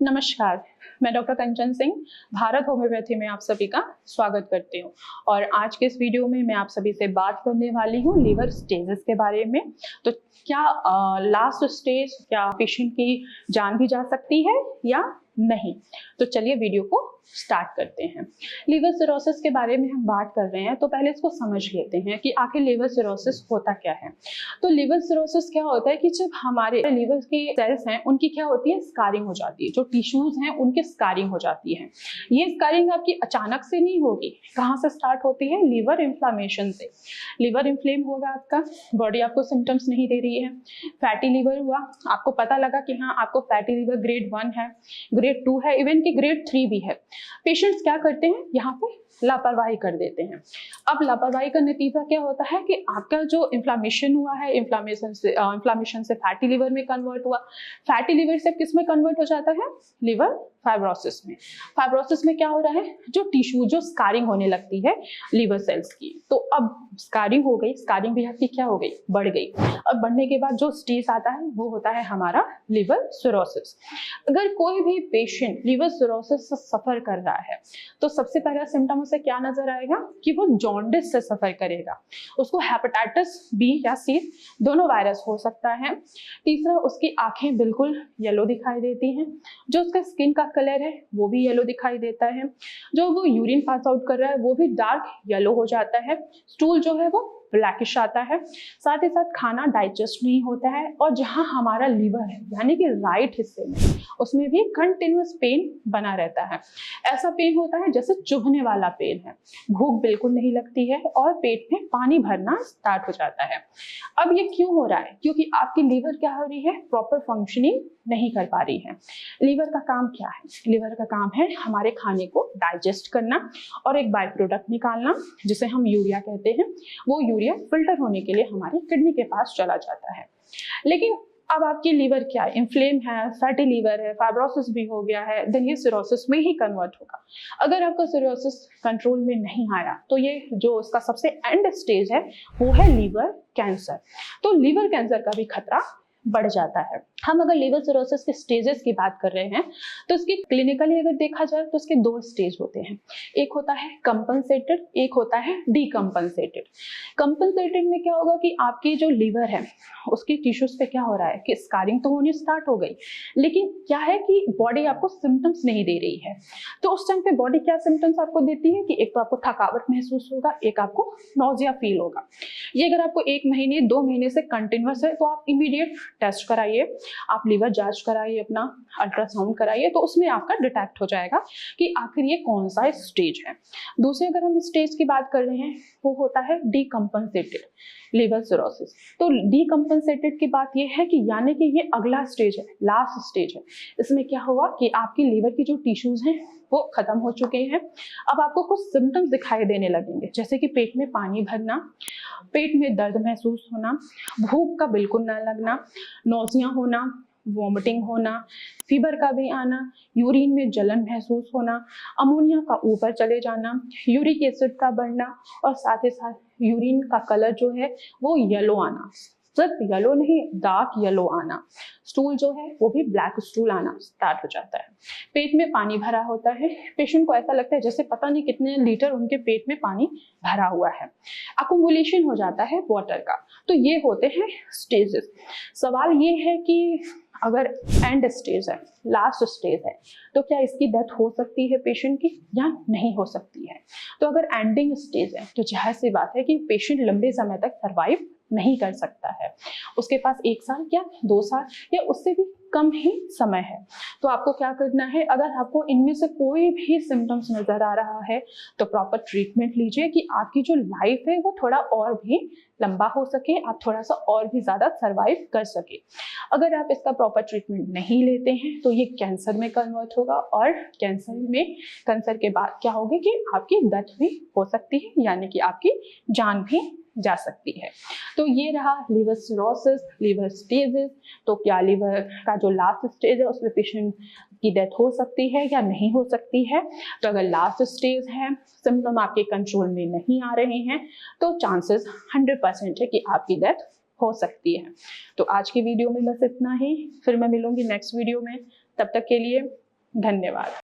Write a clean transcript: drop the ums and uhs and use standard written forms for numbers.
नमस्कार, मैं डॉक्टर कंचन सिंह भारत होम्योपैथी में आप सभी का स्वागत करती हूँ। और आज के इस वीडियो में मैं आप सभी से बात करने वाली हूँ लिवर स्टेजेस के बारे में। तो क्या लास्ट स्टेज क्या पेशेंट की जान भी जा सकती है या नहीं? तो चलिए वीडियो को स्टार्ट करते हैं। लिवर सिरोसिस के बारे में हम बात कर रहे हैं तो पहले इसको समझ लेते हैं कि आखिर लिवर सिरोसिस होता क्या है। तो लिवर सिरोसिस क्या होता है कि जब हमारे लिवर की सेल्स हैं उनकी क्या होती है, स्कारिंग हो जाती है। जो टिश्यूज हैं उनकी स्कारिंग हो जाती है। ये स्कारिंग आपकी अचानक से नहीं होगी। कहाँ से स्टार्ट होती है? लिवर इन्फ्लामेशन से। लिवर इन्फ्लेम होगा आपका, बॉडी आपको सिम्टम्स नहीं दे रही है। फैटी लिवर हुआ, आपको पता लगा कि हाँ आपको फैटी लिवर ग्रेड 1 है, ग्रेड 2 है, इवन कि ग्रेड 3 भी है। पेशेंट्स क्या करते हैं, यहाँ पे लापरवाही कर देते हैं। अब लापरवाही का नतीजा क्या होता है कि आपका जो इन्फ्लामेशन हुआ है, इन्फ्लामेशन से फैटी लिवर में कन्वर्ट हुआ। फैटी लिवर से किस में कन्वर्ट हो जाता है? लिवर फाइब्रोसिस में। फाइब्रोसिस में क्या हो रहा है? जो टिश्यू, जो स्कारिंग होने लगती है लिवर सेल्स की। तो अब स्कारिंग हो गई, स्कारिंग भी आपकी क्या हो गई? बढ़ गई। अब बढ़ने के बाद जो स्टेज आता है वो होता है हमारा लिवर सिरोसिस। अगर कोई भी पेशेंट लिवर सिरोसिस से सफर कर रहा है तो सबसे पहला सिम्टम उसे क्या नजर आएगा कि वो जॉन्डिस से सफर करेगा। उसको हेपेटाइटिस बी या सी दोनों वायरस हो सकता है। तीसरा, उसकी आंखें बिल्कुल येलो दिखाई देती हैं। जो उसका स्किन का कलर है वो भी येलो दिखाई देता है। जो वो यूरिन पास आउट कर रहा है वो भी डार्क येलो हो जाता है। स्टूल जो है वो ब्लैकिश आता है। साथ ही साथ खाना डाइजेस्ट नहीं होता है। और जहां हमारा लिवर है यानी कि राइट हिस्से में, उसमें भी कंटिन्यूअस पेन बना रहता है। ऐसा पेन होता है जैसे चुभने वाला पेन है। भूख बिल्कुल नहीं लगती है और पेट में पानी भरना स्टार्ट हो जाता है। अब ये क्यों हो रहा है? क्योंकि आपकी लीवर क्या हो रही है? प्रॉपर फंक्शनिंग नहीं कर पा रही है। लीवर का काम क्या है? लीवर का काम है हमारे खाने को डाइजेस्ट करना और एक बाय प्रोडक्ट निकालना जिसे हम यूरिया कहते हैं। वो यूरिया फिल्टर होने के लिए हमारी किडनी के पास चला जाता है। लेकिन अब आपकी लीवर क्या है? इन्फ्लेम है, फैटी लीवर है, फाइब्रोसिस भी हो गया है, देन ये सिरोसिस में ही कन्वर्ट होगा। अगर आपका सिरोसिस कंट्रोल में नहीं आया तो ये जो उसका सबसे एंड स्टेज है वो है लीवर कैंसर। तो लीवर कैंसर का भी खतरा बढ़ जाता है। हम अगर लिवर सिरोसिस के स्टेजेस की बात कर रहे हैं तो इसकी क्लिनिकली अगर देखा जाए तो इसके दो स्टेज होते हैं। एक होता है कंपनसेटेड, एक होता है डीकंपनसेटेड। कंपनसेटेड में क्या होगा कि आपकी जो लीवर है उसकी टिश्यूज पे क्या हो रहा है कि स्कारिंग तो होनी स्टार्ट हो गई, लेकिन क्या है कि बॉडी आपको सिम्टम्स नहीं दे रही है। तो उस टाइम पे बॉडी क्या सिम्टम्स आपको देती है कि एक तो आपको थकावट महसूस होगा, एक आपको नॉजिया फील होगा। ये अगर आपको 1 महीने 2 महीने से कंटिन्यूअस है तो आप इमीडिएट टेस्ट कराइए, आप लीवर जांच कराइए, अपना अल्ट्रासाउंड कराइए, तो उसमें आपका डिटेक्ट हो जाएगा कि आखिर ये कौन सा स्टेज है। दूसरे अगर हम स्टेज की बात कर रहे हैं वो होता है डीकंपनसेटेड लिवर सिरोसिस। तो डीकंपनसेटेड की बात ये है कि यानी कि ये अगला स्टेज है, लास्ट स्टेज है। इसमें क्या हुआ कि आपकी लीवर की जो टिश्यूज हैं वो खत्म हो चुके हैं। अब आपको कुछ सिम्टम्स दिखाई देने लगेंगे जैसे कि पेट में पानी भरना, पेट में दर्द महसूस होना, भूख का बिल्कुल ना लगना, नौजिया होना, वॉमिटिंग होना, फीवर का भी आना, यूरिन में जलन महसूस होना, अमोनिया का ऊपर चले जाना, यूरिक एसिड का बढ़ना और साथ ही साथ यूरिन का कलर जो है वो येलो आना। सिर्फ येलो नहीं, डार्क येलो आना। स्टूल जो है वो भी ब्लैक स्टूल आना स्टार्ट हो जाता है। पेट में पानी भरा होता है। पेशेंट को ऐसा लगता है जैसे पता नहीं कितने लीटर उनके पेट में पानी भरा हुआ है। अकुमुलेशन हो जाता है वाटर का। तो ये होते हैं स्टेजेस। सवाल ये है कि अगर एंड स्टेज है, लास्ट स्टेज है, तो क्या इसकी डेथ हो सकती है पेशेंट की या नहीं हो सकती है? तो अगर एंडिंग स्टेज है तो जाहिर सी बात है कि पेशेंट लंबे समय तक सर्वाइव नहीं कर सकता है। उसके पास 1 साल या 2 साल या उससे भी कम ही समय है। तो आपको क्या करना है, अगर आपको इनमें से कोई भी सिम्टम्स नजर आ रहा है तो प्रॉपर ट्रीटमेंट लीजिए कि आपकी जो लाइफ है वो थोड़ा और भी लंबा हो सके, आप थोड़ा सा और भी ज्यादा सर्वाइव कर सके। अगर आप इसका प्रॉपर ट्रीटमेंट नहीं लेते हैं तो ये कैंसर में कन्वर्ट होगा और कैंसर के बाद क्या होगा कि आपकी डेथ भी हो सकती है, यानी कि आपकी जान भी जा सकती है। तो ये रहा लिवर सिरोसिस, लिवर स्टेजेस। तो क्या लिवर का जो लास्ट स्टेज है उसमें पेशेंट की डेथ हो सकती है या नहीं हो सकती है? तो अगर लास्ट स्टेज है, सिम्टम आपके कंट्रोल में नहीं आ रहे हैं, तो चांसेस 100% है कि आपकी डेथ हो सकती है। तो आज की वीडियो में बस इतना ही, फिर मैं मिलूंगी नेक्स्ट वीडियो में। तब तक के लिए धन्यवाद।